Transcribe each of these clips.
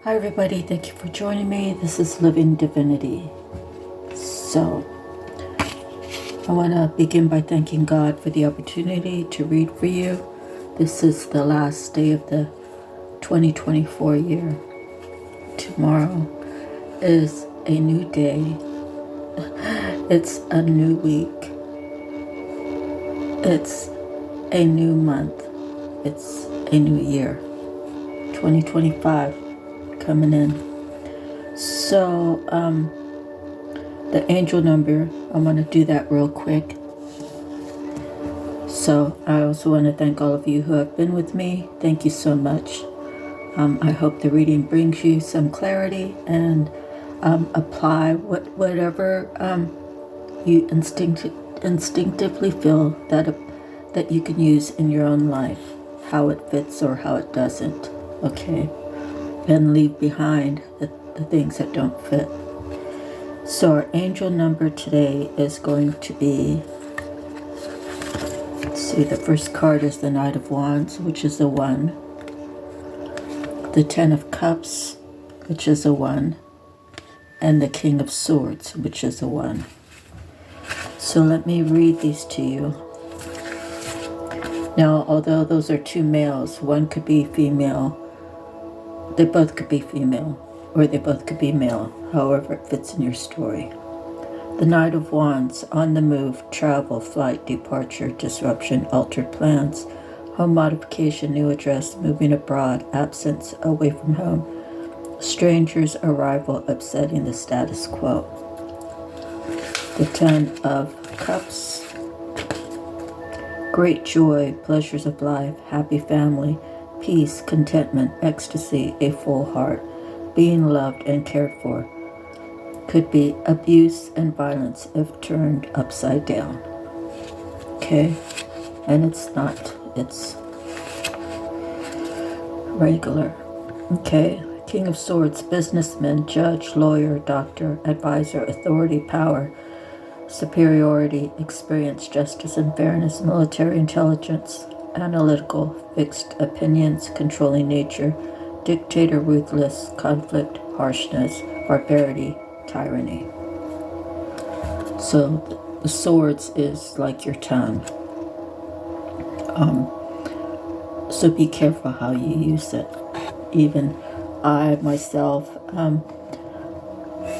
Hi everybody, thank you for joining me. This is Living Divinity. So, I want to begin by thanking God for the opportunity to read for you. This is the last day of the 2024 year. Tomorrow is a new day. It's a new week. It's a new month. It's a new year. 2025 coming in. So, the angel number, I'm going to do that real quick. So I also want to thank all of you who have been with me. Thank you so much. I hope the reading brings you some clarity and apply whatever you instinctively feel that you can use in your own life, how it fits or how it doesn't, okay? And leave behind the things that don't fit. So our angel number today is going to be, let's see, the first card is the Knight of Wands, which is a 1. The 10 of Cups, which is a 1. And the King of Swords, which is a 1. So let me read these to you. Now, although those are two males, one could be female. They both could be female, or they both could be male, however it fits in your story. The Knight of Wands, on the move, travel, flight, departure, disruption, altered plans, home modification, new address, moving abroad, absence, away from home, strangers' arrival, upsetting the status quo. The 10 of Cups, great joy, pleasures of life, happy family, peace, contentment, ecstasy, a full heart, being loved and cared for. Could be abuse and violence if turned upside down. Okay? And it's not. It's regular. Okay? King of Swords, businessman, judge, lawyer, doctor, advisor, authority, power, superiority, experience, justice and fairness, military intelligence, analytical, fixed opinions, controlling nature, dictator, ruthless, conflict, harshness, barbarity, tyranny. So the swords is like your tongue. So be careful how you use it. Even I myself,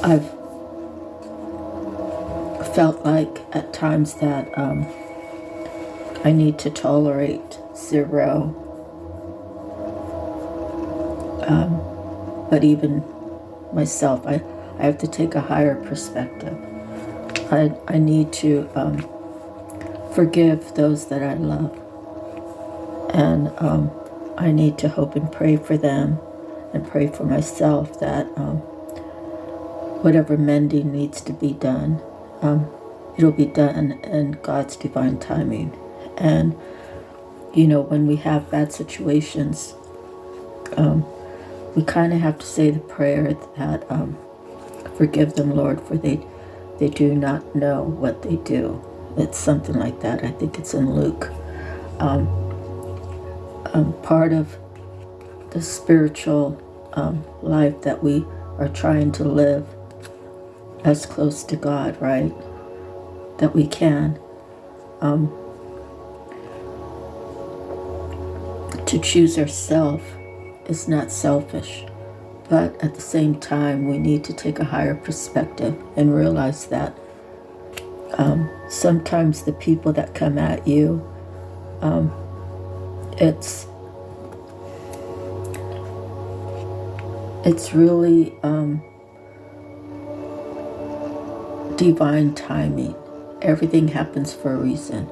I've felt like at times that I need to tolerate 0. But even myself, I have to take a higher perspective. I need to forgive those that I love. And I need to hope and pray for them and pray for myself that whatever mending needs to be done, it'll be done in God's divine timing. And, you know, when we have bad situations, we kind of have to say the prayer that, forgive them, Lord, for they do not know what they do. It's something like that. I think it's in Luke. Part of the spiritual life that we are trying to live as close to God, right, that we can. To choose ourselves is not selfish, but at the same time, we need to take a higher perspective and realize that sometimes the people that come at you, it's really divine timing. Everything happens for a reason.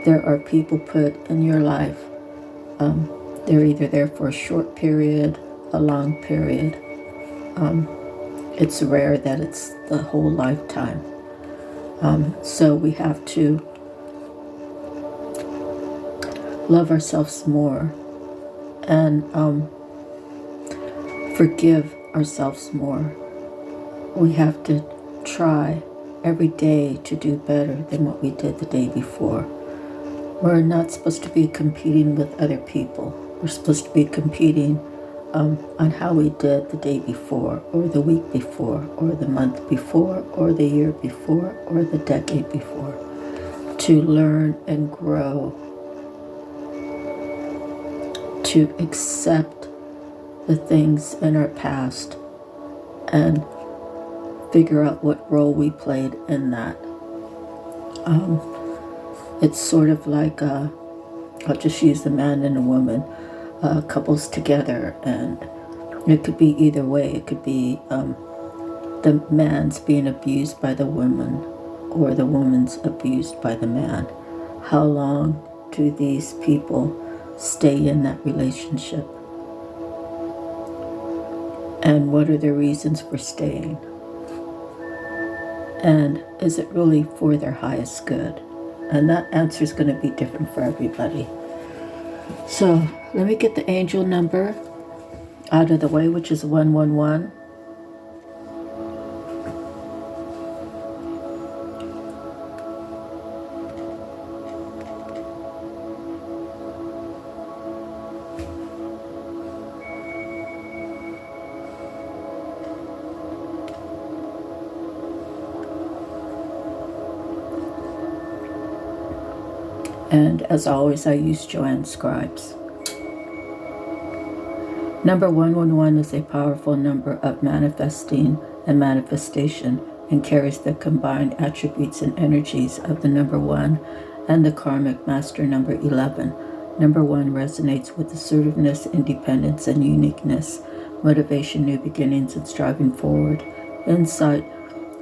There are people put in your life. They're either there for a short period, a long period. It's rare that it's the whole lifetime. So we have to love ourselves more and forgive ourselves more. We have to try every day to do better than what we did the day before. We're not supposed to be competing with other people. We're supposed to be competing on how we did the day before, or the week before, or the month before, or the year before, or the decade before, to learn and grow, to accept the things in our past and figure out what role we played in that. It's sort of like, I'll just use a man and a woman, couples together, and it could be either way. It could be the man's being abused by the woman, or the woman's abused by the man. How long do these people stay in that relationship? And what are their reasons for staying? And is it really for their highest good? And that answer is going to be different for everybody. So let me get the angel number out of the way, which is 111. And as always, I use Joanne Scribes. Number 111 is a powerful number of manifesting and manifestation, and carries the combined attributes and energies of the number 1 and the karmic master number 11. Number 1 resonates with assertiveness, independence, and uniqueness, motivation, new beginnings, and striving forward, insight,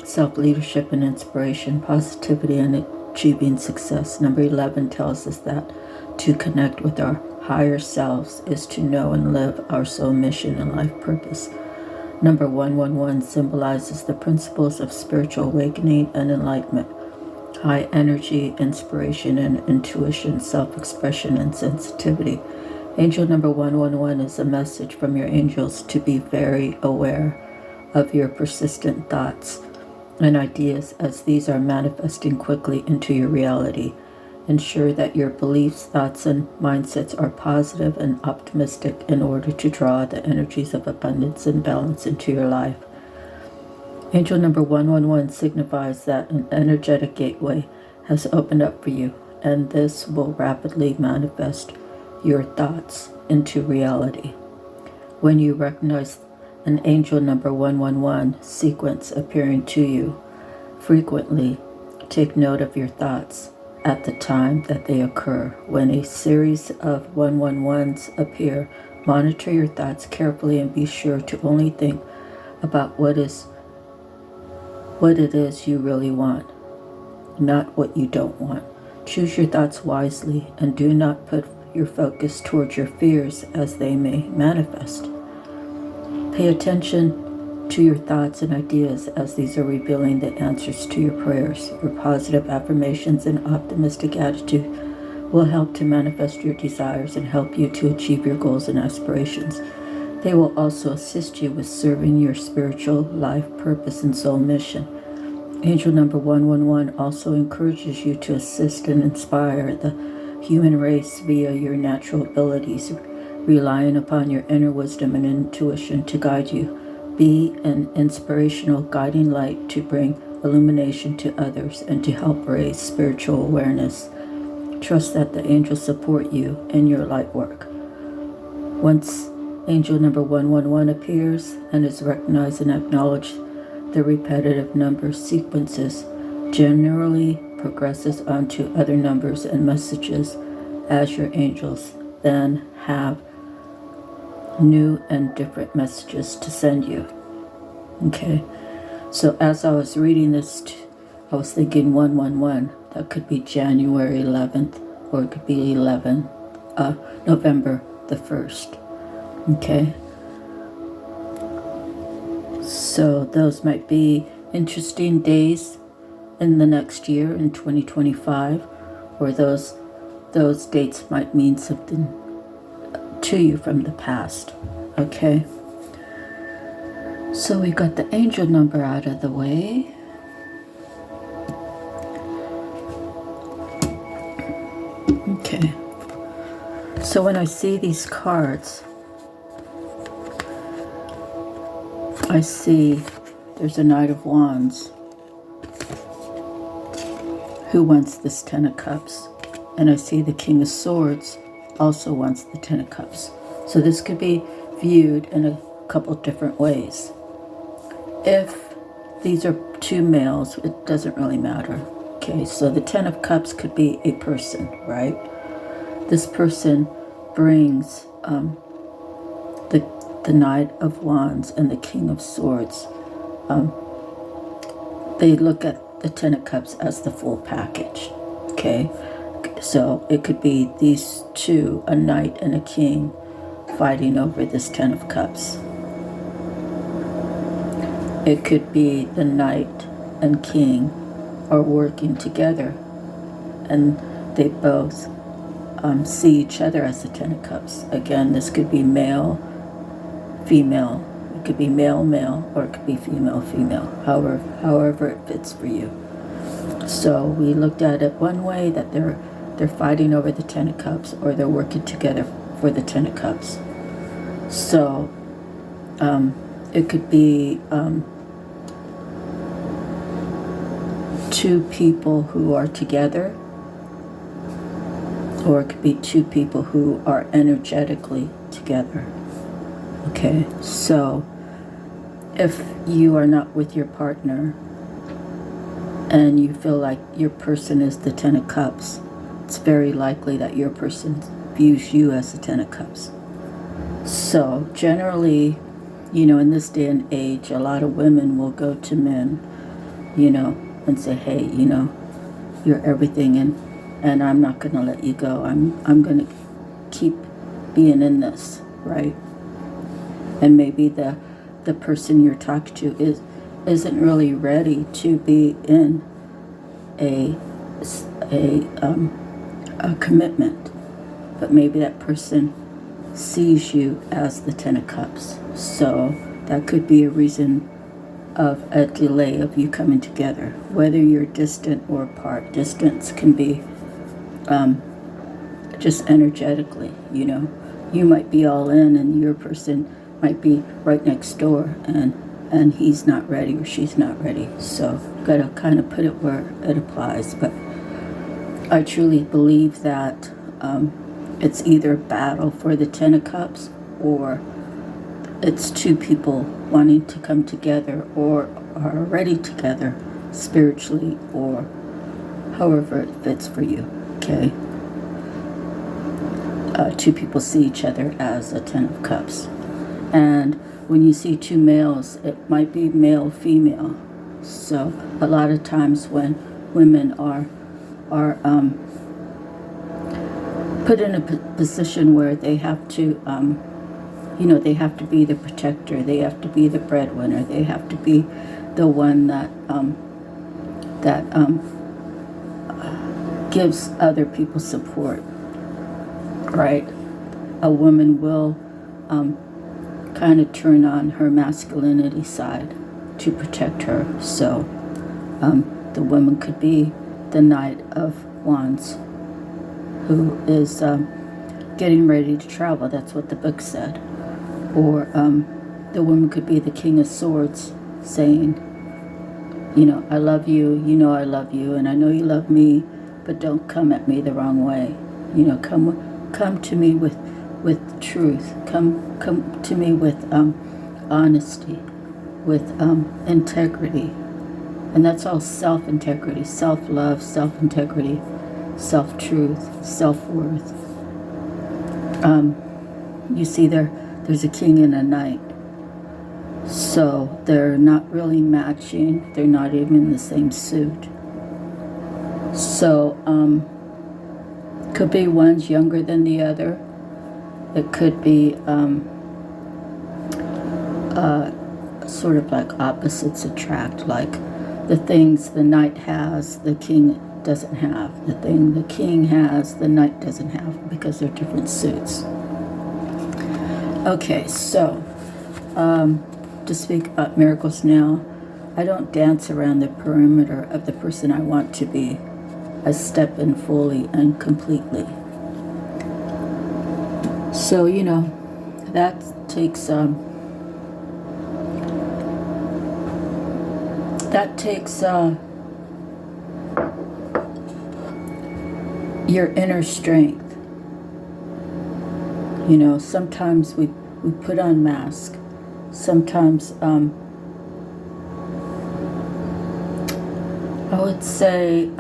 self-leadership and inspiration, positivity, and achieving success. Number 11 tells us that to connect with our higher selves is to know and live our soul mission and life purpose. Number 111 symbolizes the principles of spiritual awakening and enlightenment, high energy, inspiration and intuition, self-expression and sensitivity. Angel number 111 is a message from your angels to be very aware of your persistent thoughts and ideas, as these are manifesting quickly into your reality. Ensure that your beliefs, thoughts, and mindsets are positive and optimistic in order to draw the energies of abundance and balance into your life. Angel number 111 signifies that an energetic gateway has opened up for you, and this will rapidly manifest your thoughts into reality. When you recognize an angel number 111 sequence appearing to you, frequently take note of your thoughts at the time that they occur. When a series of 111s appear, monitor your thoughts carefully and be sure to only think about what it is you really want, not what you don't want. Choose your thoughts wisely and do not put your focus towards your fears, as they may manifest. Pay attention to your thoughts and ideas, as these are revealing the answers to your prayers. Your positive affirmations and optimistic attitude will help to manifest your desires and help you to achieve your goals and aspirations. They will also assist you with serving your spiritual life purpose and soul mission. Angel number 111 also encourages you to assist and inspire the human race via your natural abilities, relying upon your inner wisdom and intuition to guide you. Be an inspirational guiding light to bring illumination to others and to help raise spiritual awareness. Trust that the angels support you in your light work. Once angel number 111 appears and is recognized and acknowledged, the repetitive number sequences generally progresses onto other numbers and messages, as your angels then have new and different messages to send you. Okay, so as I was reading this, I was thinking 111. That could be January 11th, or it could be November the 1st. Okay, so those might be interesting days in the next year, in 2025, or those dates might mean something to you from the past. Okay, so we got the angel number out of the way. Okay, so when I see these cards, I see there's a Knight of Wands who wants this Ten of Cups. And I see the King of Swords also wants the Ten of Cups. So this could be viewed in a couple different ways. If these are two males, it doesn't really matter. Okay, so the Ten of Cups could be a person, right? This person brings the Knight of Wands and the King of Swords. They look at the Ten of Cups as the full package. Okay, so it could be these two, a knight and a king, fighting over this Ten of Cups. It could be the knight and king are working together, and they both see each other as the Ten of Cups. Again, this could be male, female. It could be male, male, or it could be female, female. However it fits for you. So we looked at it one way, that they're fighting over the Ten of Cups, or they're working together for the Ten of Cups. So it could be two people who are together, or it could be two people who are energetically together. Okay, so if you are not with your partner and you feel like your person is the Ten of Cups, it's very likely that your person views you as the Ten of Cups. So generally, in this day and age, a lot of women will go to men, and say, hey, you're everything, and I'm not going to let you go. I'm going to keep being in this, right? And maybe the person you're talking to isn't really ready to be in a commitment, but maybe that person sees you as the Ten of Cups. So that could be a reason of a delay of you coming together, whether you're distant or apart. Distance can be just energetically, you might be all in and your person might be right next door, and he's not ready or she's not ready. So gotta kind of put it where it applies. But I truly believe that it's either a battle for the Ten of Cups, or it's two people wanting to come together, or are already together spiritually, or however it fits for you. Okay, two people see each other as a Ten of Cups. And when you see two males, it might be male, female. So a lot of times when women are put in a position where they have to, they have to be the protector, they have to be the breadwinner, they have to be the one that gives other people support, right? A woman will kind of turn on her masculinity side to protect her. So the woman could be the Knight of Wands, who is getting ready to travel. That's what the book said. Or the woman could be the King of Swords, saying, I love you, I love you, and I know you love me, but don't come at me the wrong way. Come to me with truth. Come to me with honesty, with integrity. And that's all self-integrity, self-love, self-integrity, self-truth, self-worth. You see there's a king and a knight. So they're not really matching. They're not even in the same suit. So could be one's younger than the other. It could be sort of like opposites attract, like the things the knight has, the king doesn't have. The thing the king has, the knight doesn't have, because they're different suits. Okay, so to speak about miracles now, I don't dance around the perimeter of the person I want to be. I step in fully and completely. So, that takes that takes your inner strength. You know, sometimes we put on masks. Sometimes I would say, you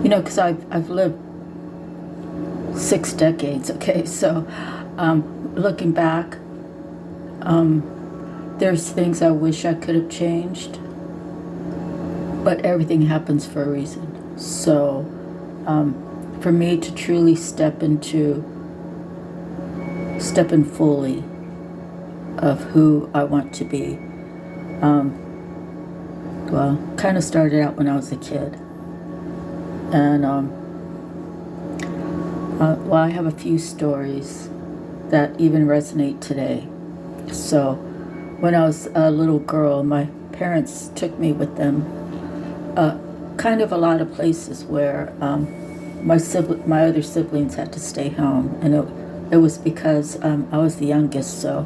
know, because I've lived 6 decades, okay? So looking back, there's things I wish I could have changed, but everything happens for a reason. So for me to truly step in fully of who I want to be, well, kind of started out when I was a kid. And well, I have a few stories that even resonate today. So when I was a little girl, my parents took me with them kind of a lot of places where my other siblings had to stay home. And it was because I was the youngest, so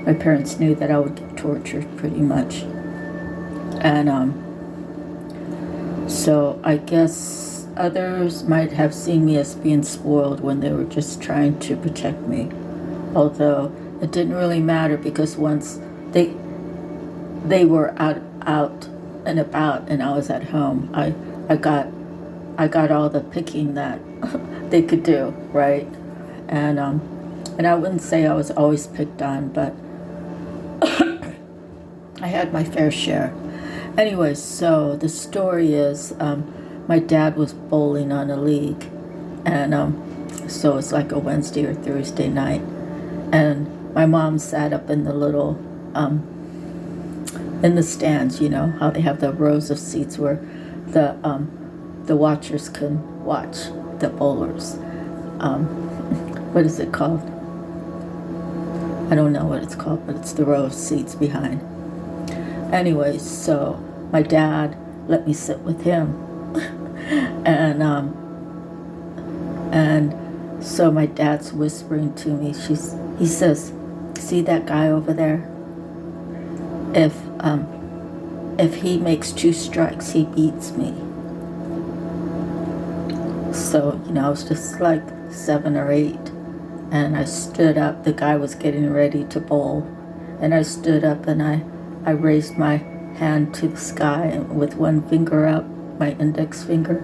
my parents knew that I would get tortured pretty much. And so I guess others might have seen me as being spoiled when they were just trying to protect me. Although it didn't really matter, because once they were out and about and I was at home, I got all the picking that they could do, right? And I wouldn't say I was always picked on, but I had my fair share. Anyway, so the story is, my dad was bowling on a league, and so it's like a Wednesday or Thursday night, and my mom sat up in the little in the stands. You know how they have the rows of seats where the watchers can watch the bowlers. What is it called? I don't know what it's called, but it's the row of seats behind. Anyways, so my dad let me sit with him, and so my dad's whispering to me. He says, "See that guy over there? If he makes 2 strikes, he beats me." So, you know, I was just like 7 or 8, and I stood up. The guy was getting ready to bowl, and I stood up and I raised my hand to the sky with one finger up, my index finger,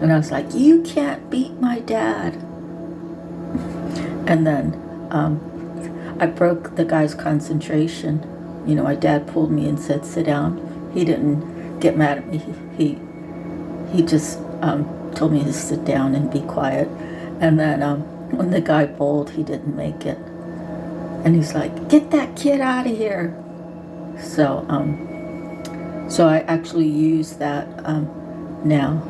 and I was like, "You can't beat my dad." And then I broke the guy's concentration. You know, my dad pulled me and said, "Sit down." He didn't get mad at me. He just told me to sit down and be quiet. And then when the guy bowled, he didn't make it. And he's like, "Get that kid out of here." So I actually use that now,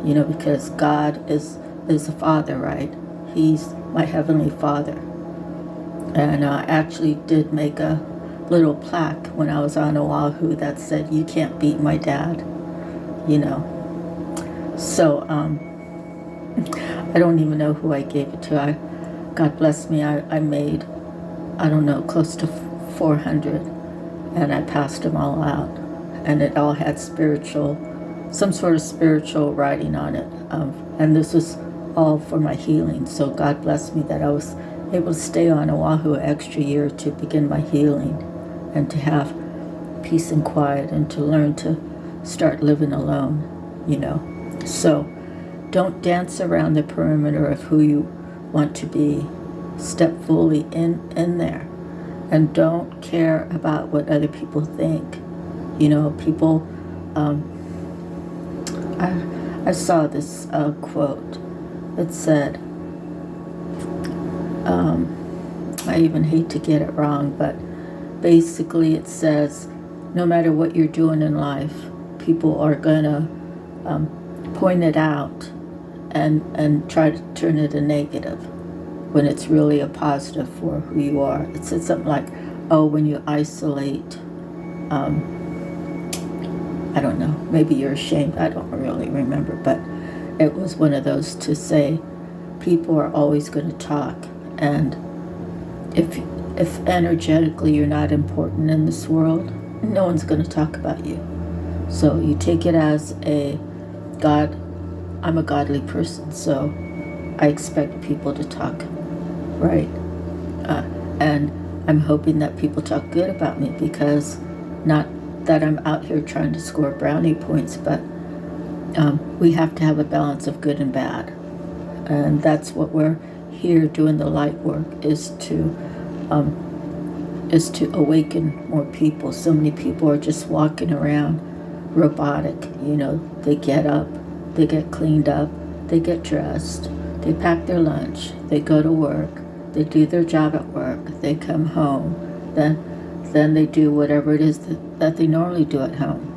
you know, because God is a father, right? He's my heavenly Father. And I actually did make a little plaque when I was on Oahu that said, "You can't beat my dad," you know. So I don't even know who I gave it to. God bless me, I made, I don't know, close to 400, and I passed them all out, and it all had some sort of spiritual writing on it, and this was all for my healing. So God bless me that I was able to stay on Oahu an extra year to begin my healing, and to have peace and quiet, and to learn to start living alone, you know. So don't dance around the perimeter of who you want to be. Step fully in there, and don't care about what other people think. You know, people, I saw this quote. It said, I even hate to get it wrong, but basically it says, no matter what you're doing in life, people are gonna point it out and try to turn it a negative when it's really a positive for who you are. It said something like, "Oh, when you isolate, I don't know, maybe you're ashamed." I don't really remember, but it was one of those to say people are always going to talk, and if if energetically you're not important in this world, no one's going to talk about you. So you take it as a God, I'm a godly person, so I expect people to talk, right? And I'm hoping that people talk good about me, because not that I'm out here trying to score brownie points, but we have to have a balance of good and bad. And that's what we're here doing, the light work, is to awaken more people. So many people are just walking around robotic. They get up, they get cleaned up, they get dressed, they pack their lunch, they go to work, they do their job at work, they come home, then they do whatever it is that they normally do at home.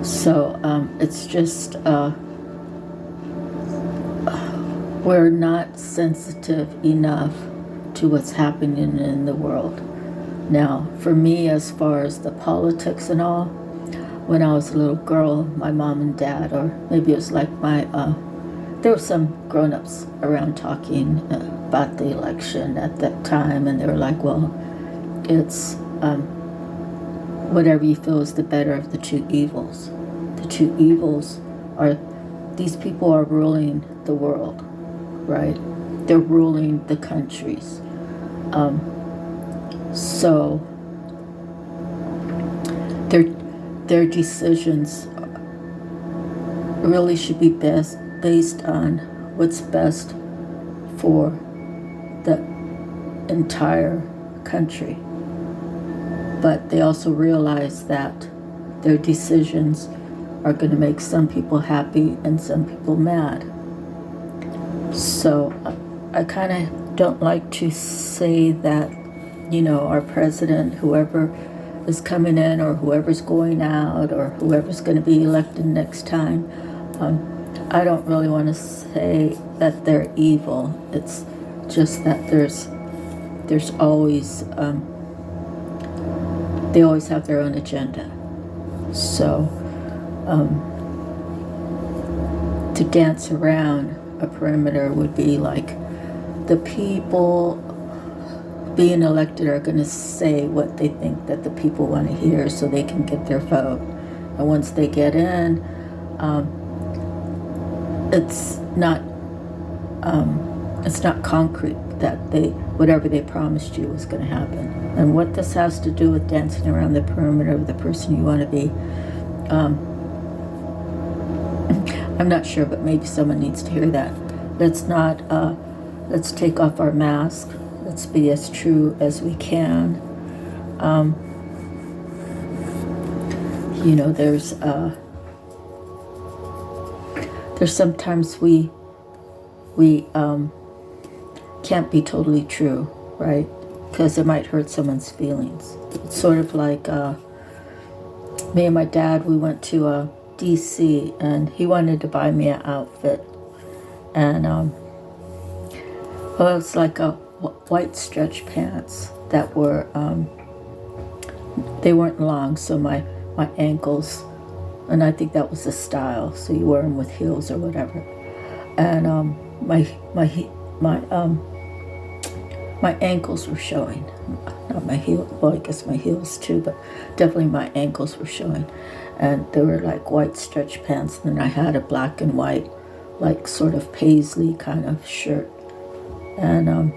So it's just we're not sensitive enough to what's happening in the world. Now, for me, as far as the politics and all, when I was a little girl, my mom and dad, or maybe it was like there were some grown-ups around talking about the election at that time, and they were like, well, it's whatever you feel is the better of the two evils. The two evils are, these people are ruling the world, right? They're ruling the countries. So their decisions really should be based on what's best for the entire country. But they also realize that their decisions are going to make some people happy and some people mad. So I kind of don't like to say that, our president, whoever is coming in or whoever's going out or whoever's going to be elected next time, I don't really want to say that they're evil. It's just that there's always, they always have their own agenda. So to dance around a perimeter would be like the people being elected are going to say what they think that the people want to hear so they can get their vote. And once they get in, it's not concrete that whatever they promised you was going to happen. And what this has to do with dancing around the perimeter of the person you want to be, I'm not sure, but maybe someone needs to hear that. Let's take off our mask. Let's be as true as we can. There's sometimes we can't be totally true, right? Because it might hurt someone's feelings. It's sort of like me and my dad, we went to DC, and he wanted to buy me an outfit. And it was like a white stretch pants that were, they weren't long, so my ankles, and I think that was the style, so you wear them with heels or whatever. And my ankles were showing. Not my heel, well, I guess my heels too, but definitely my ankles were showing. And they were like white stretch pants, and then I had a black and white, like sort of paisley kind of shirt. And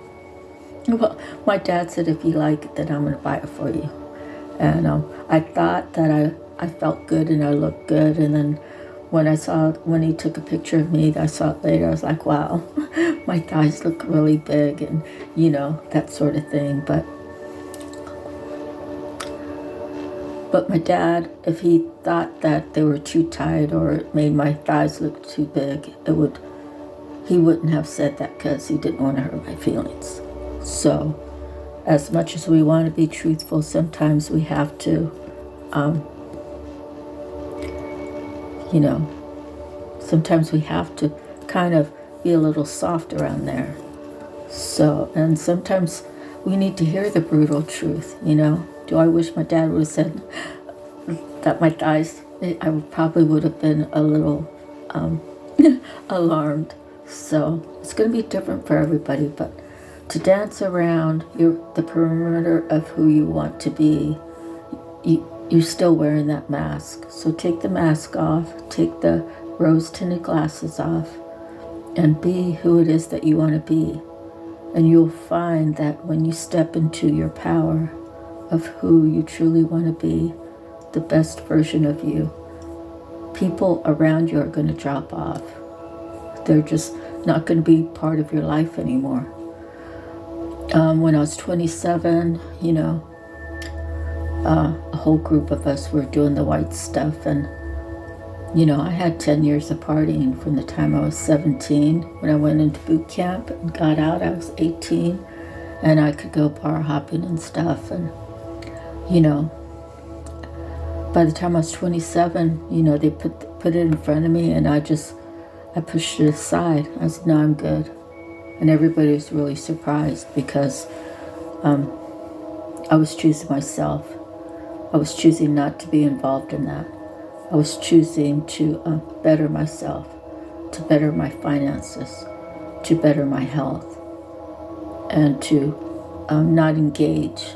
well, my dad said, if you like it, then I'm going to buy it for you. And I thought that I felt good and I looked good. And then when he took a picture of me, I saw it later, I was like, wow, my thighs look really big, and that sort of thing. But my dad, if he thought that they were too tight or it made my thighs look too big, he wouldn't have said that, because he didn't want to hurt my feelings. So as much as we want to be truthful, sometimes we have to, sometimes we have to kind of be a little soft around there. So, and sometimes we need to hear the brutal truth, Do I wish my dad would have said that my thighs, I probably would have been a little alarmed. So it's going to be different for everybody, but to dance around the perimeter of who you want to be, you're still wearing that mask. So take the mask off, take the rose-tinted glasses off, and be who it is that you want to be. And you'll find that when you step into your power of who you truly want to be, the best version of you, people around you are going to drop off. They're just not going to be part of your life anymore. When I was 27, a whole group of us were doing the white stuff, and I had 10 years of partying from the time I was 17. When I went into boot camp and got out, I was 18, and I could go bar hopping and stuff. And by the time I was 27, they put it in front of me, and I pushed it aside. I said, no, I'm good. And everybody was really surprised because I was choosing myself. I was choosing not to be involved in that. I was choosing to better myself, to better my finances, to better my health, and to not engage.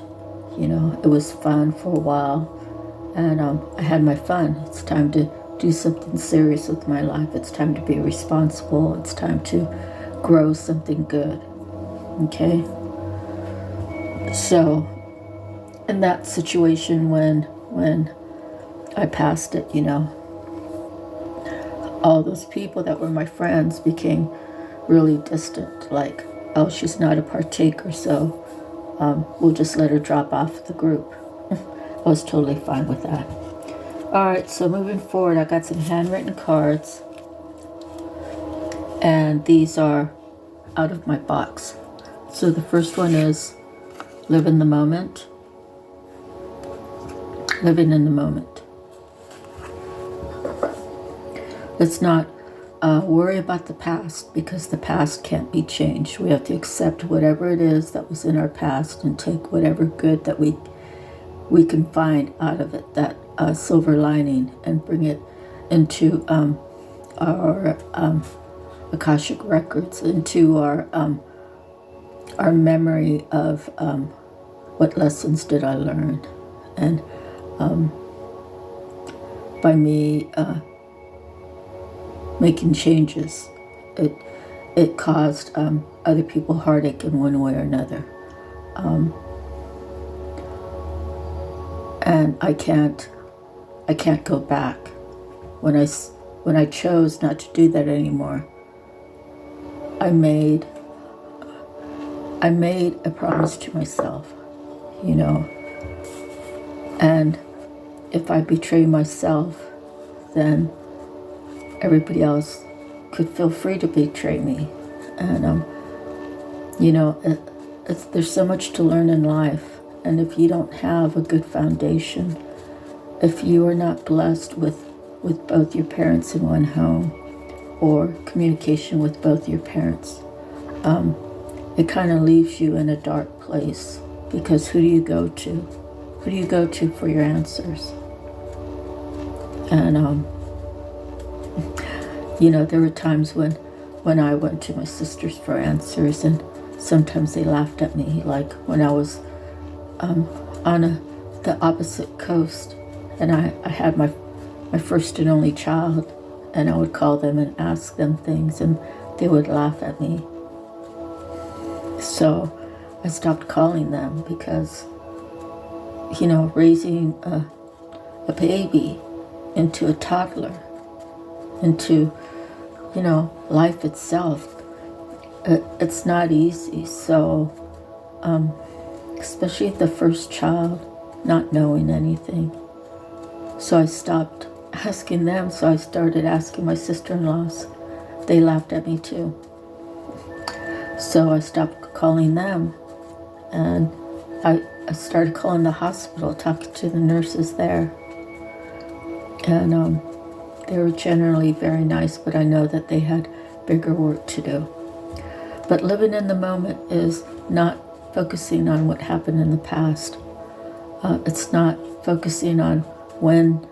It was fun for a while, and I had my fun. It's time to do something serious with my life. It's time to be responsible. It's time to grow something good. Okay? So, in that situation, when I passed it, all those people that were my friends became really distant. Like, oh, she's not a partaker, so we'll just let her drop off the group. I was totally fine with that. All right, so moving forward, I got some handwritten cards, and these are out of my box. So the first one is live in the moment. Living in the moment. Let's not worry about the past, because the past can't be changed. We have to accept whatever it is that was in our past and take whatever good that we can find out of it, that silver lining, and bring it into our Akashic records, into our memory of what lessons did I learn. And by me making changes, it caused other people heartache in one way or another. And I can't go back. When I chose not to do that anymore, I made a promise to myself, and if I betray myself, then everybody else could feel free to betray me. And there's so much to learn in life, and if you don't have a good foundation, if you are not blessed with both your parents in one home, or communication with both your parents, it kind of leaves you in a dark place, because who do you go to? Who do you go to for your answers? And there were times when I went to my sisters for answers, and sometimes they laughed at me, like when I was on the opposite coast, and I had my first and only child, and I would call them and ask them things, and they would laugh at me. So I stopped calling them, because raising a baby into a toddler, into life itself, it's not easy. So especially the first child, not knowing anything. So I stopped asking them, so I started asking my sister-in-laws. They laughed at me too. So I stopped calling them, and I started calling the hospital, talking to the nurses there. And they were generally very nice, but I know that they had bigger work to do. But living in the moment is not focusing on what happened in the past. It's not focusing on when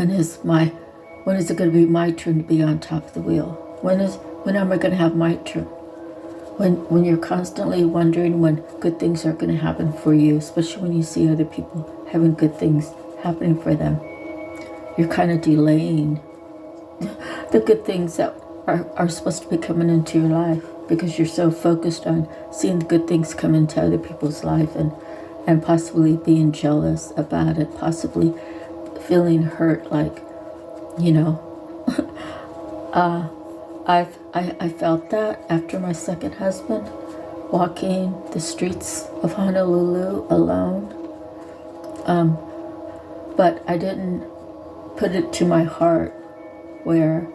is it going to be my turn to be on top of the wheel? When am I going to have my turn? when you're constantly wondering when good things are going to happen for you, especially when you see other people having good things happening for them, you're kind of delaying the good things that are supposed to be coming into your life, because you're so focused on seeing the good things come into other people's life, and possibly being jealous about it, possibly feeling hurt, like, you know, I felt that after my second husband, walking the streets of Honolulu alone. But I didn't put it to my heart where,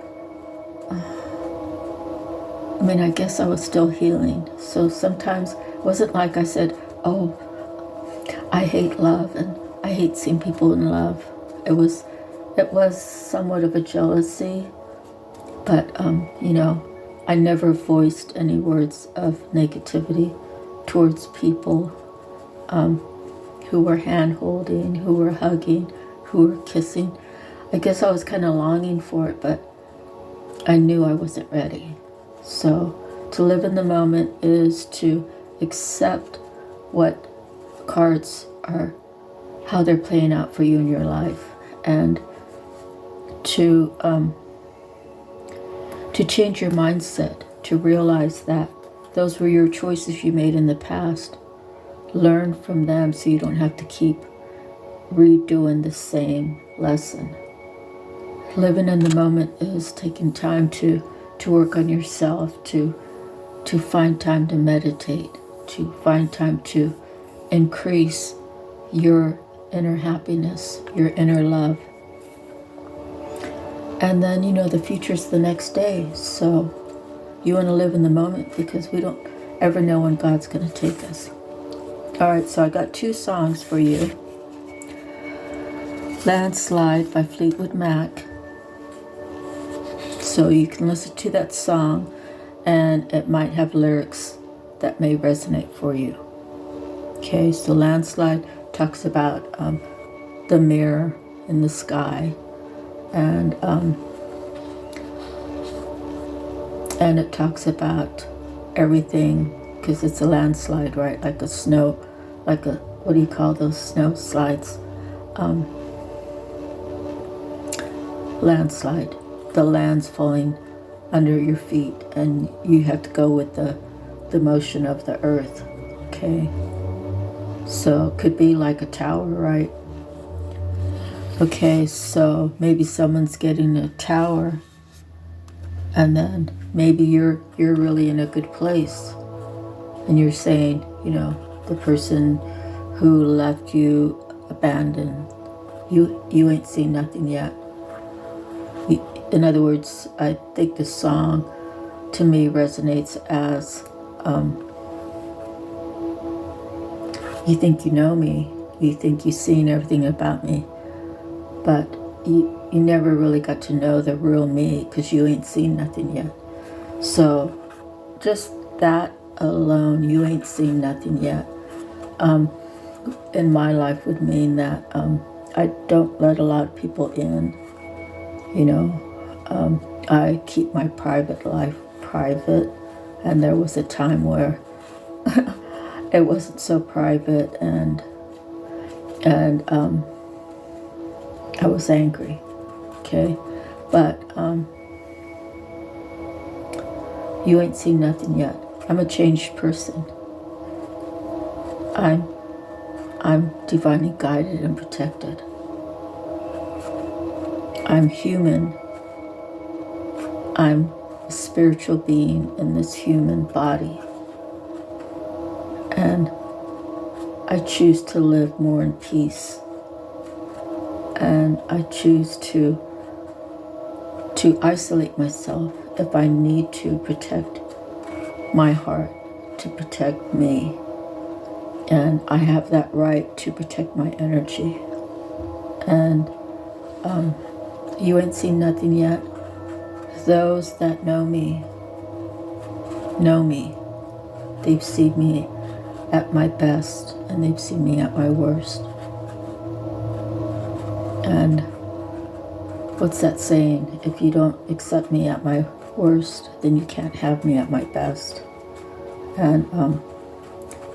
I guess I was still healing. So sometimes it wasn't like I said, oh, I hate love and I hate seeing people in love. It was somewhat of a jealousy, but I never voiced any words of negativity towards people who were hand holding, who were hugging, who were kissing. I guess I was kind of longing for it, but I knew I wasn't ready. So to live in the moment is to accept what cards are, how they're playing out for you in your life, and to change your mindset, to realize that those were your choices you made in the past. Learn from them so you don't have to keep redoing the same lesson. Living in the moment is taking time to work on yourself, to find time to meditate, to find time to increase your inner happiness, your inner love. And then, the future's the next day. So you want to live in the moment, because we don't ever know when God's going to take us. All right, so I got 2 songs for you. Landslide by Fleetwood Mac. So you can listen to that song, and it might have lyrics that may resonate for you. Okay, so Landslide talks about the mirror in the sky, and it talks about everything, because it's a landslide, right? Like a snow, like a, what do you call those snow slides? Landslide. The land's falling under your feet, and you have to go with the motion of the earth. Okay, so it could be like a tower, right? Okay, so maybe someone's getting a tower, and then maybe you're really in a good place, and you're saying, the person who left you abandoned, you ain't seen nothing yet. In other words, I think the song to me resonates as, you think you know me, you think you've seen everything about me, but you never really got to know the real me, because you ain't seen nothing yet. So just that alone, you ain't seen nothing yet, in my life would mean that I don't let a lot of people in. I keep my private life private, and there was a time where it wasn't so private, and I was angry. Okay, but you ain't seen nothing yet. I'm a changed person. I'm divinely guided and protected. I'm human. I'm a spiritual being in this human body. And I choose to live more in peace. And I choose to isolate myself if I need to protect my heart, to protect me. And I have that right to protect my energy. And you ain't seen nothing yet. Those that know me. They've seen me at my best, and they've seen me at my worst. And what's that saying? If you don't accept me at my worst, then you can't have me at my best. and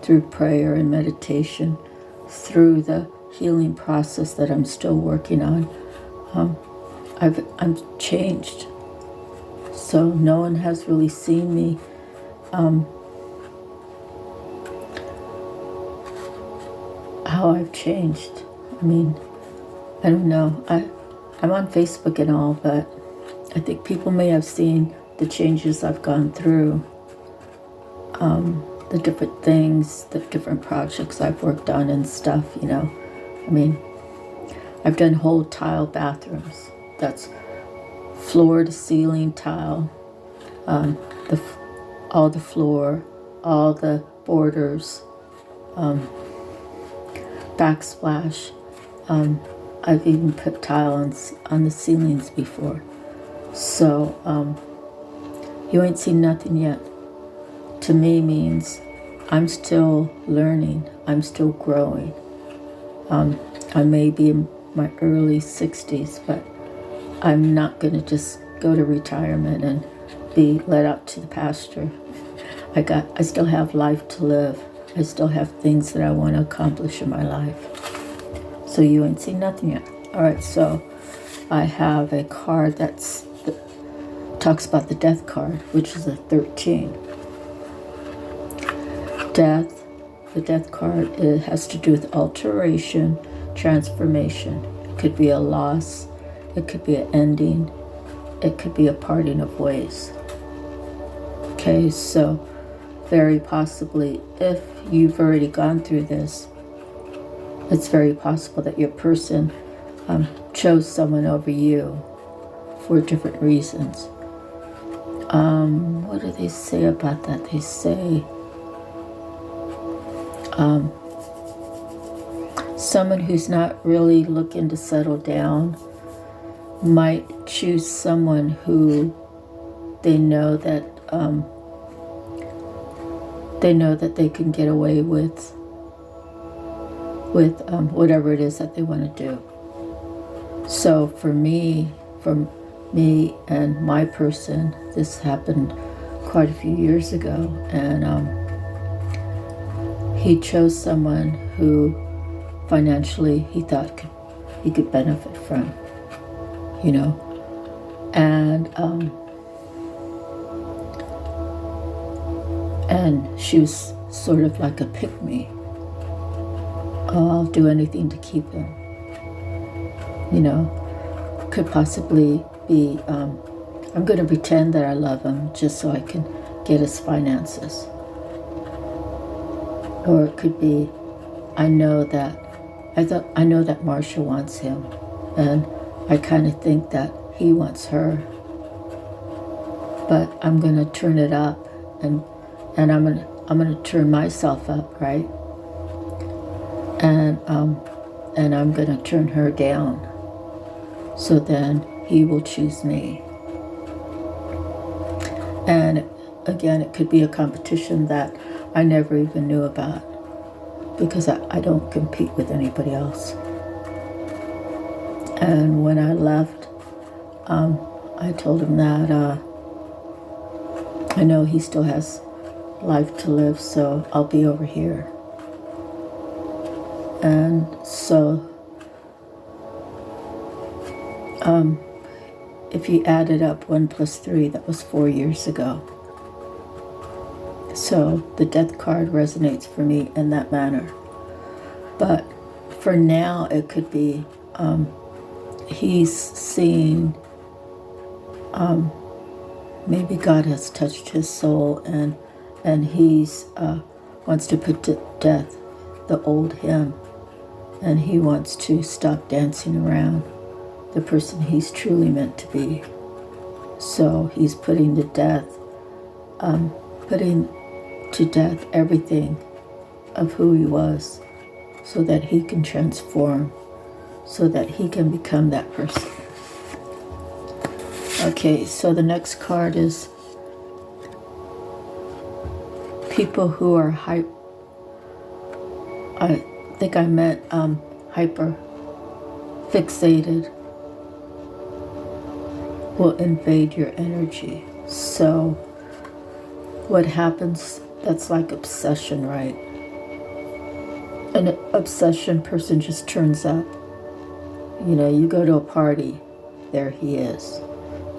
through prayer and meditation, through the healing process that I'm still working on, I'm changed. So no one has really seen me how I've changed. I mean, I don't know. I'm on Facebook and all, but I think people may have seen the changes I've gone through, the different things, the different projects I've worked on and stuff, you know. I mean, I've done whole tile bathrooms. That's floor to ceiling tile, all the floor, all the borders, backsplash. I've even put tile on the ceilings before. So you ain't seen nothing yet. To me means I'm still learning. I'm still growing. I may be in my early 60s, but I'm not going to just go to retirement and be let out to the pasture. I still have life to live. I still have things that I want to accomplish in my life. So you ain't seen nothing yet. All right, so I have a card that talks about the death card, which is a 13. Death, the death card, it has to do with alteration, transformation. It could be a loss, it could be an ending, it could be a parting of ways. Okay, so very possibly, if you've already gone through this, it's very possible that your person chose someone over you for different reasons. What do they say about that? They say someone who's not really looking to settle down might choose someone who they know that they can get away with whatever it is that they want to do. So for me and my person, this happened quite a few years ago, and he chose someone who financially he thought he could benefit from, you know, and she was sort of like a pick-me. Oh, I'll do anything to keep him, you know. Could possibly be I'm going to pretend that I love him just so I can get his finances. Or it could be I know that Marsha wants him, and I kind of think that he wants her, but I'm going to turn it up, and I'm going to turn myself up, right? And I'm going to turn her down, so then he will choose me. And again, it could be a competition that I never even knew about, because I don't compete with anybody else. And when I left, I told him that I know he still has life to live, so I'll be over here. And so if you added up 1 plus 3, that was 4 years ago. So the death card resonates for me in that manner. But for now, it could be he's seeing, maybe God has touched his soul, and he's wants to put to death the old him, and he wants to stop dancing around the person he's truly meant to be. So he's putting to death everything of who he was, so that he can transform, so that he can become that person. Okay, so the next card is people who are hyper fixated will invade your energy. So what happens that's like obsession, right? An obsession person just turns up. You know, you go to a party, there he is.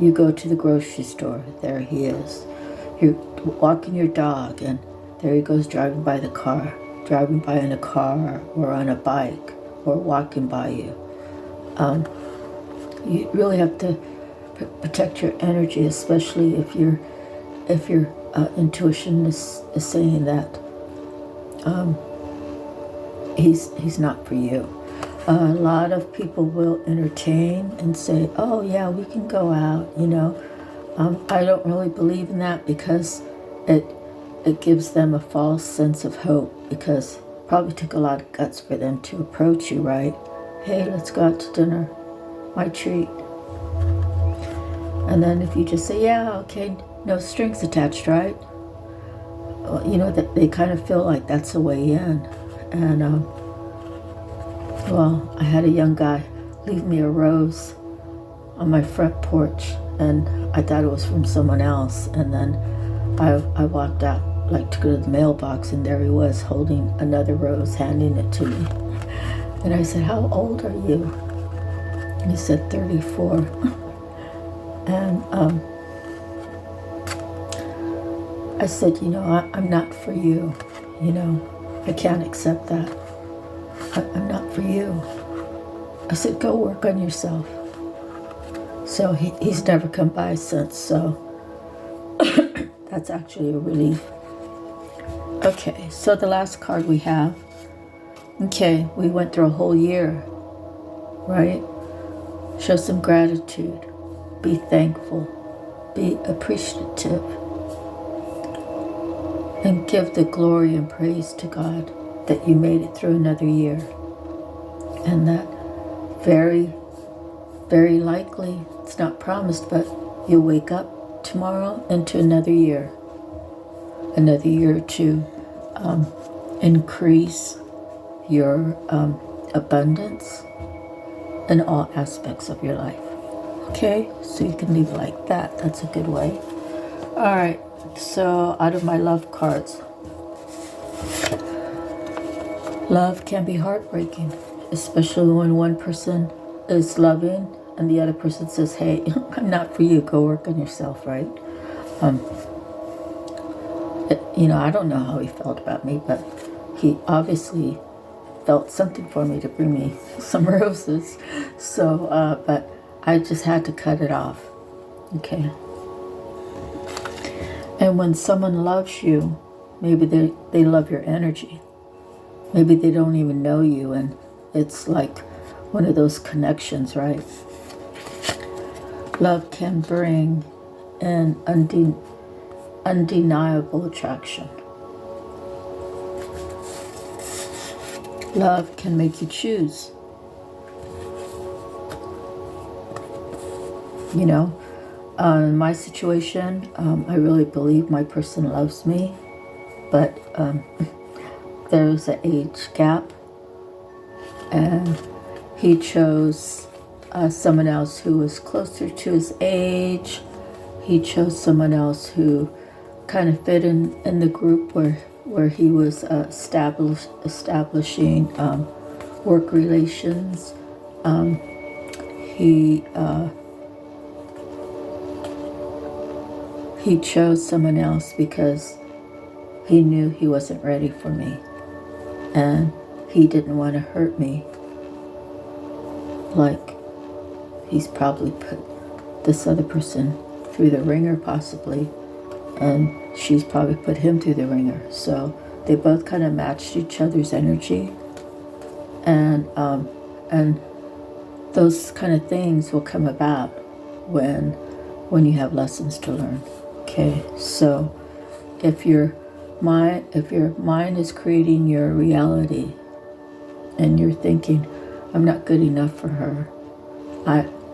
You go to the grocery store, there he is. You're walking your dog, and there he goes driving by in a car or on a bike or walking by you. You really have to protect your energy, especially if your intuition is saying that he's not for you. A lot of people will entertain and say, oh yeah, we can go out, you know. I don't really believe in that because it gives them a false sense of hope, because it probably took a lot of guts for them to approach you, right? Hey, let's go out to dinner, my treat. And then if you just say, yeah, okay, no strings attached, right? Well, you know, that they kind of feel like that's a way in. And well, I had a young guy leave me a rose on my front porch, and I thought it was from someone else. And then I walked out, like, to go to the mailbox, and there he was holding another rose, handing it to me. And I said, how old are you? And he said, 34. And I said, you know, I'm not for you. You know, I can't accept that. I'm not for you. I said, go work on yourself. So he's never come by since, so that's actually a relief. Okay, so the last card we have. Okay, we went through a whole year, right? Show some gratitude. Be thankful. Be appreciative. And give the glory and praise to God that you made it through another year. And that very, very likely, it's not promised, but you'll wake up tomorrow into another year to increase your abundance in all aspects of your life. Okay, so you can leave it like that. That's a good way. All right, so out of my love cards, love can be heartbreaking, especially when one person is loving and the other person says, hey, I'm not for you, go work on yourself, right? You know, I don't know how he felt about me, but he obviously felt something for me to bring me some roses. So, but I just had to cut it off, okay? And when someone loves you, maybe they love your energy. Maybe they don't even know you, and it's like one of those connections, right? Love can bring an undeniable attraction. Love can make you choose. You know, in my situation, I really believe my person loves me, but there's an age gap, and he chose someone else who was closer to his age. He chose someone else who kind of fit in the group where he was establishing work relations. He chose someone else because he knew he wasn't ready for me, and he didn't want to hurt me like he's probably put this other person through the ringer possibly, and she's probably put him through the ringer. So they both kind of matched each other's energy, and those kind of things will come about when you have lessons to learn. Okay, so if your mind is creating your reality, and you're thinking, I'm not good enough for her,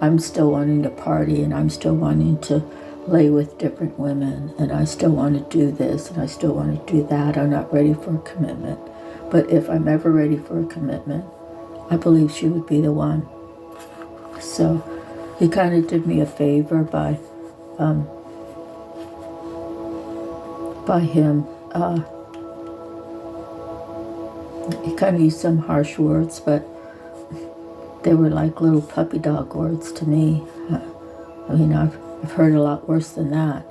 I'm still wanting to party, and I'm still wanting to lay with different women, and I still want to do this, and I still want to do that, I'm not ready for a commitment. But if I'm ever ready for a commitment, I believe she would be the one. So he kind of did me a favor by him he kind of used some harsh words, but they were like little puppy dog words to me. I mean, I've heard a lot worse than that.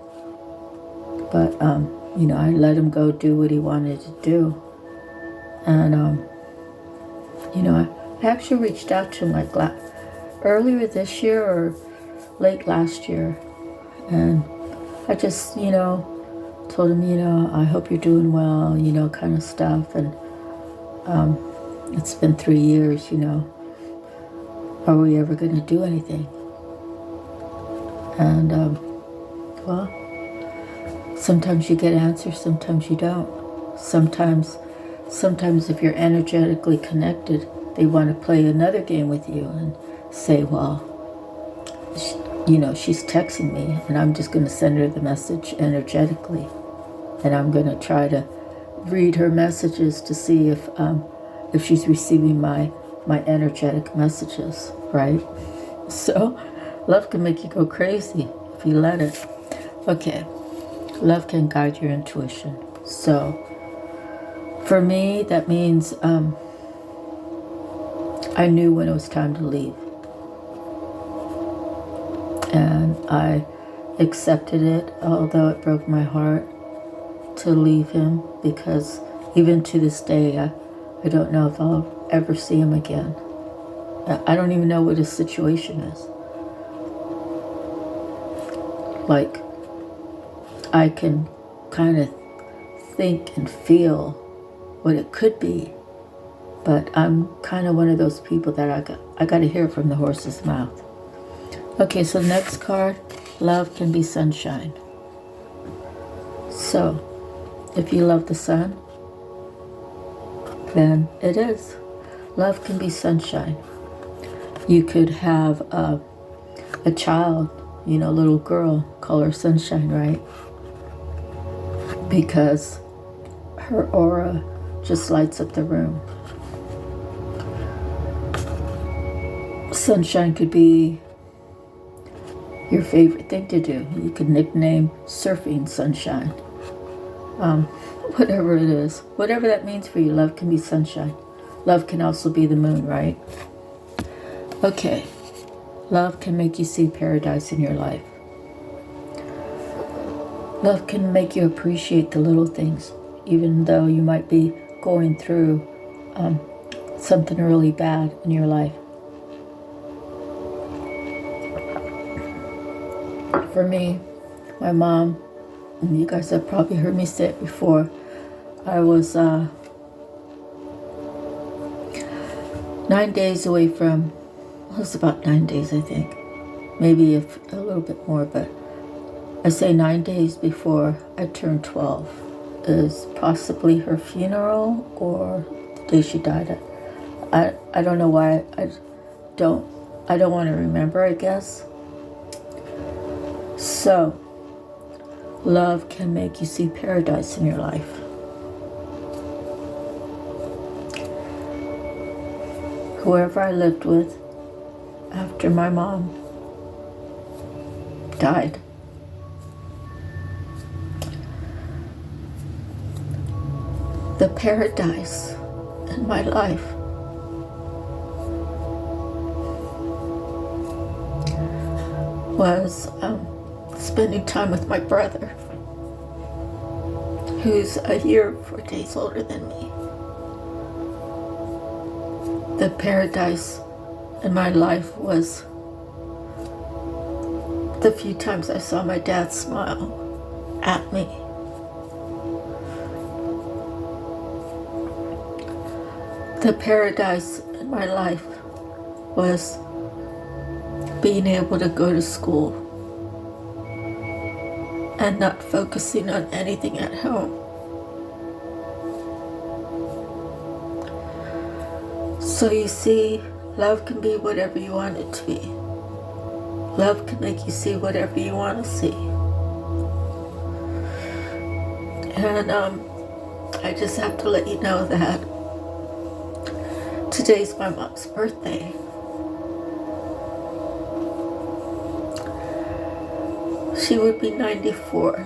But, I let him go do what he wanted to do. And, I actually reached out to him like earlier this year or late last year. And I just, told him, I hope you're doing well, kind of stuff. And it's been 3 years, Are we ever going to do anything? And, well, sometimes you get answers, sometimes you don't. Sometimes if you're energetically connected, they want to play another game with you and say, well, she's texting me and I'm just going to send her the message energetically. And I'm going to try to read her messages to see if she's receiving my energetic messages, right? So love can make you go crazy if you let it. Okay, love can guide your intuition. So for me, that means I knew when it was time to leave. And I accepted it, although it broke my heart to leave him, because even to this day, I don't know if I'll ever see him again. I don't even know what his situation is. Like, I can kind of think and feel what it could be, but I'm kind of one of those people that I got to hear it from the horse's mouth. Okay, so next card, love can be sunshine. So, if you love the sun, then it is. Love can be sunshine. You could have a child, little girl, call her Sunshine, right? Because her aura just lights up the room. Sunshine could be your favorite thing to do. You could nickname surfing Sunshine. Whatever it is, whatever that means for you, love can be sunshine. Love can also be the moon, right? Okay, love can make you see paradise in your life. Love can make you appreciate the little things, even though you might be going through something really bad in your life. For me, my mom, and you guys have probably heard me say it before, I was 9 days away from, it was about 9 days, I think. Maybe a little bit more, but I say 9 days before I turned 12 is possibly her funeral or the day she died. I don't know why. I don't want to remember, I guess. So, love can make you see paradise in your life. Whoever I lived with after my mom died, the paradise in my life was spending time with my brother, who's a year 4 days older than me. The paradise in my life was the few times I saw my dad smile at me. The paradise in my life was being able to go to school and not focusing on anything at home. So you see, love can be whatever you want it to be. Love can make you see whatever you want to see. And I just have to let you know that today's my mom's birthday. She would be 94.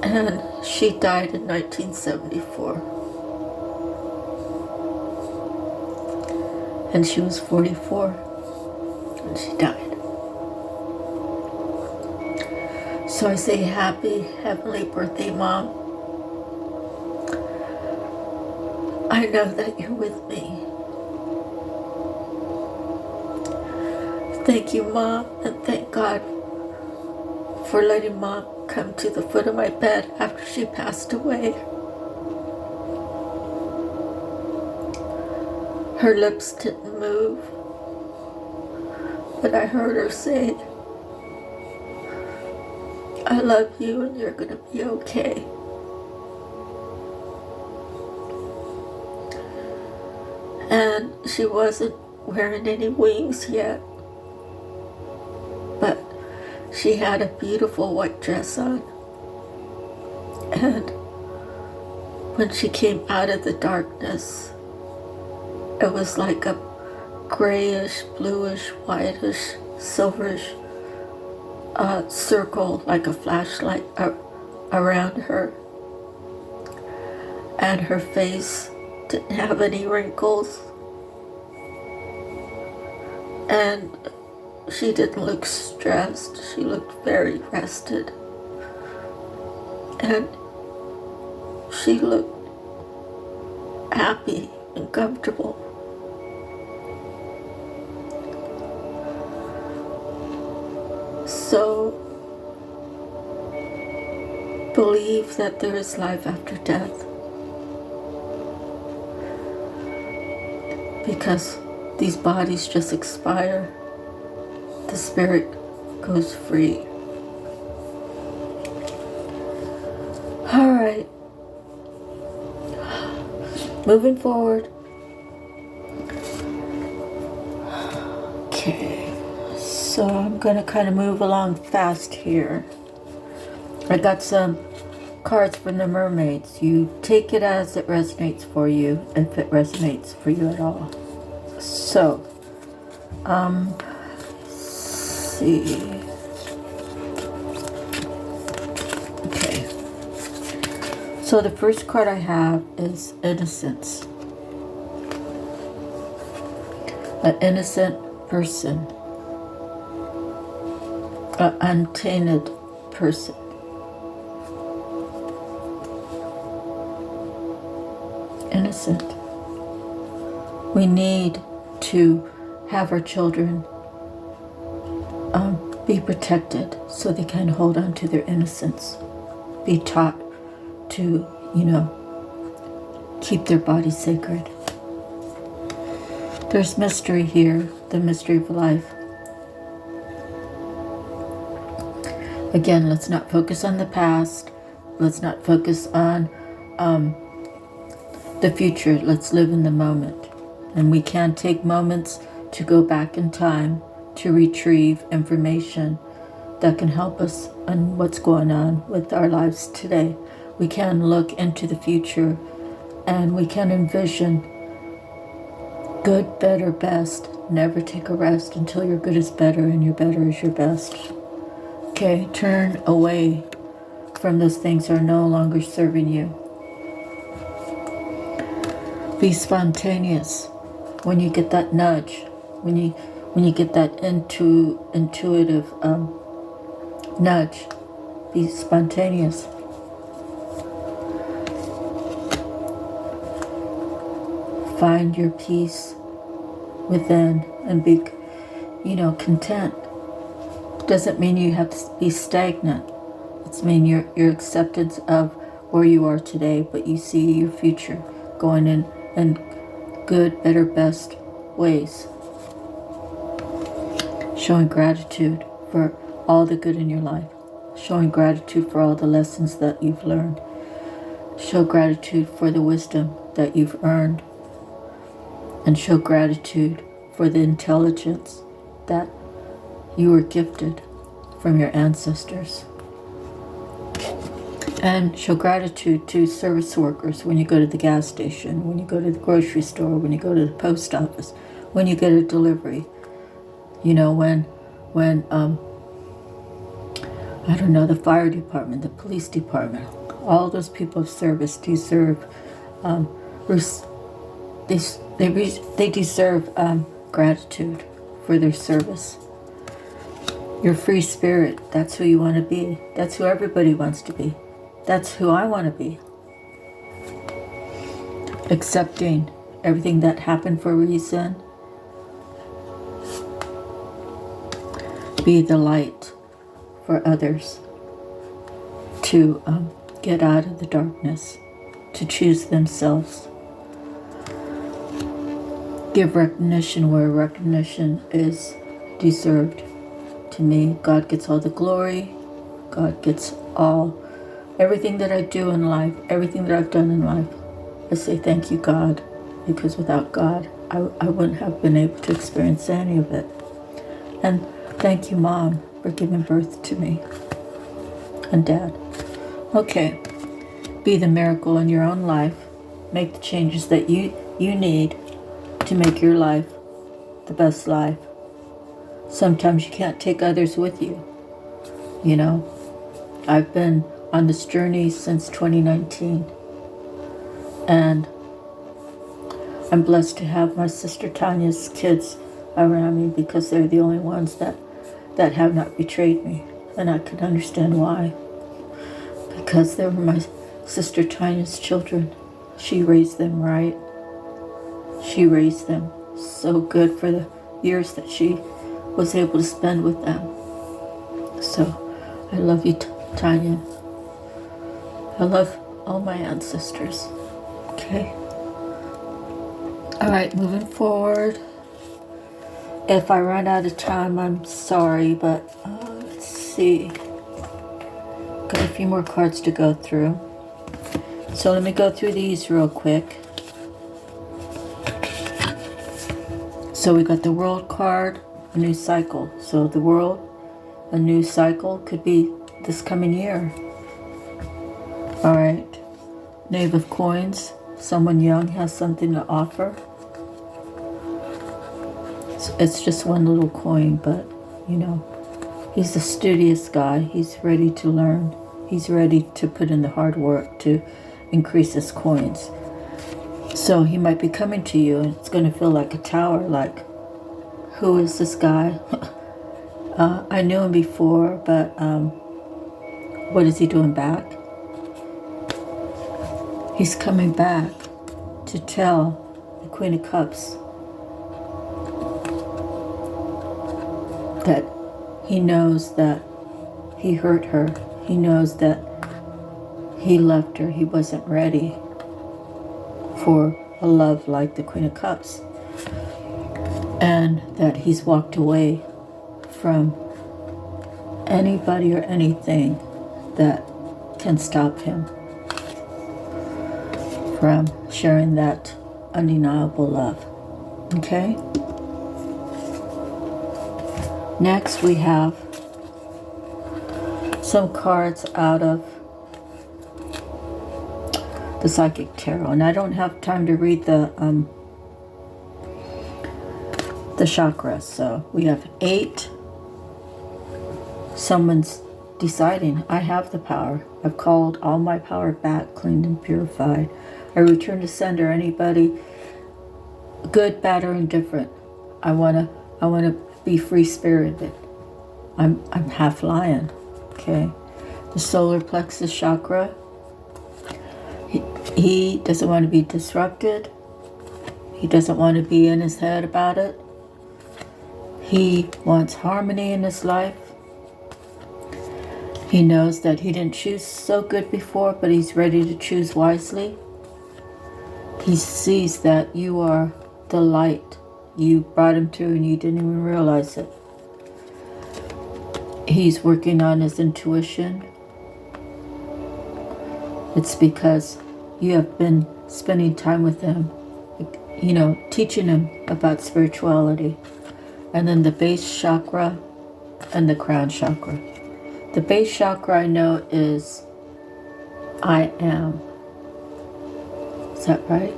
And she died in 1974. And she was 44 when she died. So I say happy heavenly birthday, Mom. I know that you're with me. Thank you, Mom, and thank God for letting Mom come to the foot of my bed after she passed away. Her lips didn't move, but I heard her say, I love you and you're gonna be okay. And she wasn't wearing any wings yet, but she had a beautiful white dress on. And when she came out of the darkness, it was like a grayish, bluish, whitish, silverish circle, like a flashlight around her. And her face didn't have any wrinkles. And she didn't look stressed. She looked very rested. And she looked happy and comfortable. So, believe that there is life after death. Because these bodies just expire. The spirit goes free. All right. Moving forward. Okay. So I'm going to kind of move along fast here. I got some cards from the mermaids. You take it as it resonates for you, if it resonates for you at all. So, let's see. Okay. So the first card I have is innocence. An innocent person. An untainted person. Innocent. We need to have our children be protected so they can hold on to their innocence. Be taught to, keep their bodies sacred. There's mystery here, the mystery of life. Again, let's not focus on the past. Let's not focus on the future. Let's live in the moment. And we can take moments to go back in time to retrieve information that can help us on what's going on with our lives today. We can look into the future and we can envision good, better, best. Never take a rest until your good is better and your better is your best. Okay, turn away from those things that are no longer serving you. Be spontaneous when you get that nudge, when you get that intuitive nudge. Be spontaneous. Find your peace within and be, content. Doesn't mean you have to be stagnant. It's mean your acceptance of where you are today, but you see your future going in good, better, best ways. Showing gratitude for all the good in your life. Showing gratitude for all the lessons that you've learned. Show gratitude for the wisdom that you've earned. And show gratitude for the intelligence that you were gifted from your ancestors. And show gratitude to service workers when you go to the gas station, when you go to the grocery store, when you go to the post office, when you get a delivery. When I don't know, the fire department, the police department, all those people of service deserve, res- they deserve gratitude for their service. Your free spirit, that's who you want to be. That's who everybody wants to be. That's who I want to be. Accepting everything that happened for a reason. Be the light for others to get out of the darkness, to choose themselves. Give recognition where recognition is deserved. To me, God gets all the glory. God gets everything that I do in life, everything that I've done in life. I say thank you, God, because without God, I wouldn't have been able to experience any of it. And thank you, Mom, for giving birth to me, and Dad. Okay, be the miracle in your own life. Make the changes that you need to make your life the best life. Sometimes you can't take others with you. You know, I've been on this journey since 2019, and I'm blessed to have my sister Tanya's kids around me because they're the only ones that have not betrayed me, and I can understand why. Because they were my sister Tanya's children. She raised them right. She raised them so good for the years that she was able to spend with them. So I love you, Tanya. I love all my ancestors. Okay. All right, moving forward. If I run out of time, I'm sorry, but let's see. Got a few more cards to go through. So let me go through these real quick. So we got the World card, a new cycle. So the World, a new cycle could be this coming year. All right. Knave of Coins, someone young has something to offer. It's just one little coin, but you know, he's a studious guy. He's ready to learn. He's ready to put in the hard work to increase his coins. So he might be coming to you, and it's going to feel like a tower. Like, who is this guy? I knew him before, but what is he doing back? He's coming back to tell the Queen of Cups that he knows that he hurt her. He knows that he left her. He wasn't ready for a love like the Queen of Cups. And that he's walked away from anybody or anything that can stop him from sharing that undeniable love. Okay? Next we have some cards out of the Psychic Tarot, and I don't have time to read the chakras. So we have 8. Someone's deciding, I have the power. I've called all my power back, cleaned and purified. I return to sender. Anybody, good, bad, or indifferent. I wanna be free spirited. I'm half lion. Okay. The solar plexus chakra. He doesn't want to be disrupted. He doesn't want to be in his head about it. He wants harmony in his life. He knows that he didn't choose so good before, but he's ready to choose wisely. He sees that you are the light. You brought him to and you didn't even realize it. He's working on his intuition. It's because you have been spending time with him, you know, teaching him about spirituality. And then the base chakra and the crown chakra. The base chakra I know is I am. Is that right?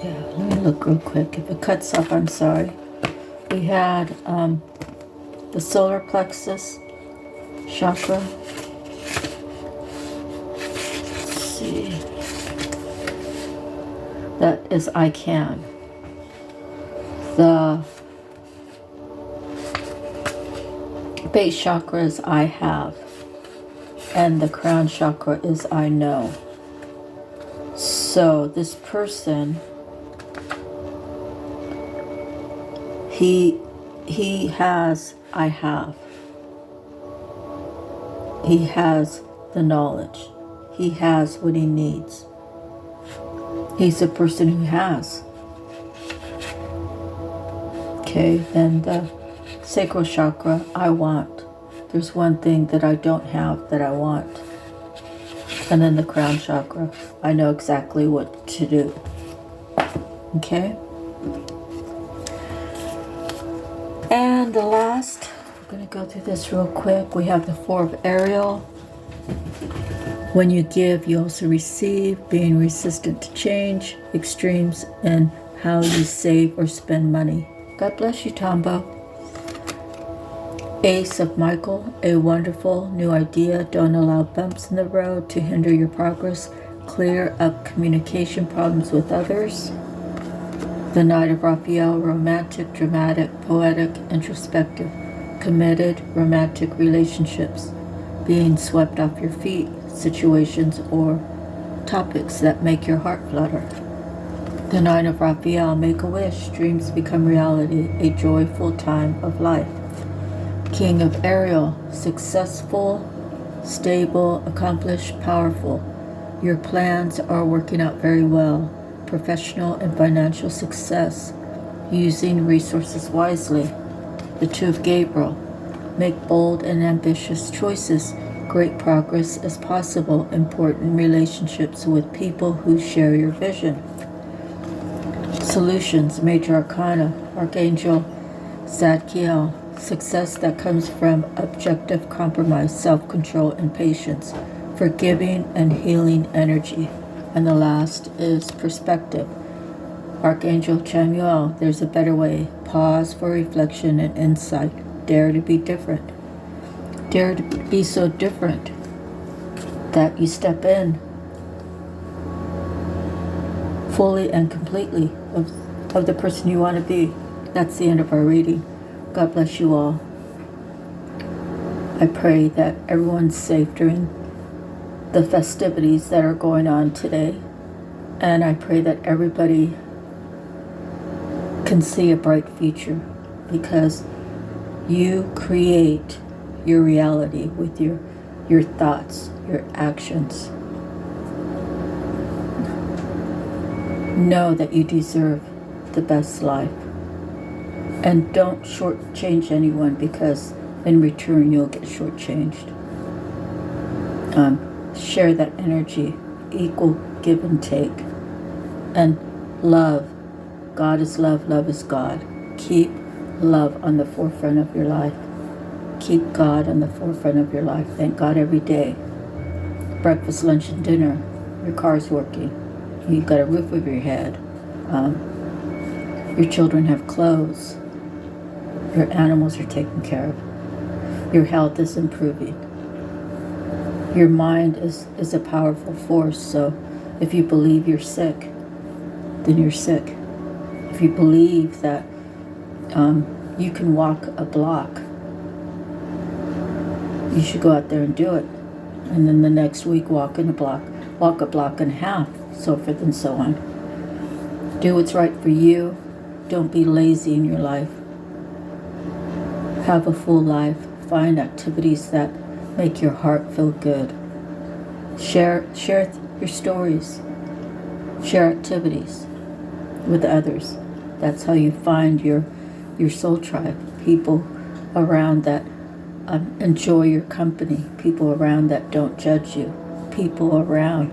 Yeah, let me look real quick. If it cuts up, I'm sorry. We had the solar plexus, chakra. Let's see. That is I can. The base chakra is I have. And the crown chakra is I know. So this person, he has I have. He has the knowledge. He has what he needs. He's a person who has. Okay, then the sacral chakra, I want. There's one thing that I don't have that I want. And then the crown chakra, I know exactly what to do. Okay? And the last, I'm going to go through this real quick. We have the Four of Ariel. When you give, you also receive, being resistant to change, extremes, and how you save or spend money. God bless you, Tombo. Ace of Michael, a wonderful new idea. Don't allow bumps in the road to hinder your progress. Clear up communication problems with others. The Knight of Raphael, romantic, dramatic, poetic, introspective, committed, romantic relationships. Being swept off your feet, situations or topics that make your heart flutter. The Nine of Raphael, make a wish, dreams become reality, a joyful time of life. King of Ariel, successful, stable, accomplished, powerful. Your plans are working out very well. Professional and financial success. Using resources wisely. The Two of Gabriel, make bold and ambitious choices. Great progress is possible. Important relationships with people who share your vision. Solutions, Major Arcana, Archangel Zadkiel, success that comes from objective compromise, self-control, and patience, forgiving and healing energy. And the last is perspective. Archangel Chamuel, there's a better way. Pause for reflection and insight. Dare to be different. Dare to be so different that you step in fully and completely of the person you want to be. That's the end of our reading. God bless you all. I pray that everyone's safe during the festivities that are going on today. And I pray that everybody can see a bright future, because you create your reality with your thoughts, your actions. Know that you deserve the best life. And don't shortchange anyone, because in return you'll get shortchanged. Share that energy, equal give and take. And love. God is love, love is God. Keep love on the forefront of your life. Keep God on the forefront of your life. Thank God every day. Breakfast, lunch, and dinner. Your car's working. You've got a roof over your head. Your children have clothes. Your animals are taken care of. Your health is improving. Your mind is a powerful force, so if you believe you're sick, then you're sick. If you believe that you can walk a block, you should go out there and do it. And then the next week walk a block and a half, so forth and so on. Do what's right for you. Don't be lazy in your life. Have a full life. Find activities that make your heart feel good. Share your stories. Share activities with others. That's how you find your soul tribe. People around that enjoy your company. People around that don't judge you. People around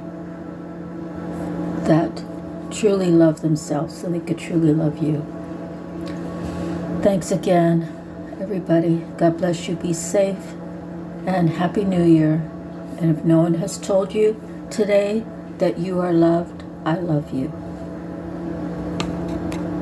that truly love themselves so they could truly love you. Thanks again, everybody. God bless you. Be safe. And Happy New Year. And if no one has told you today that you are loved, I love you.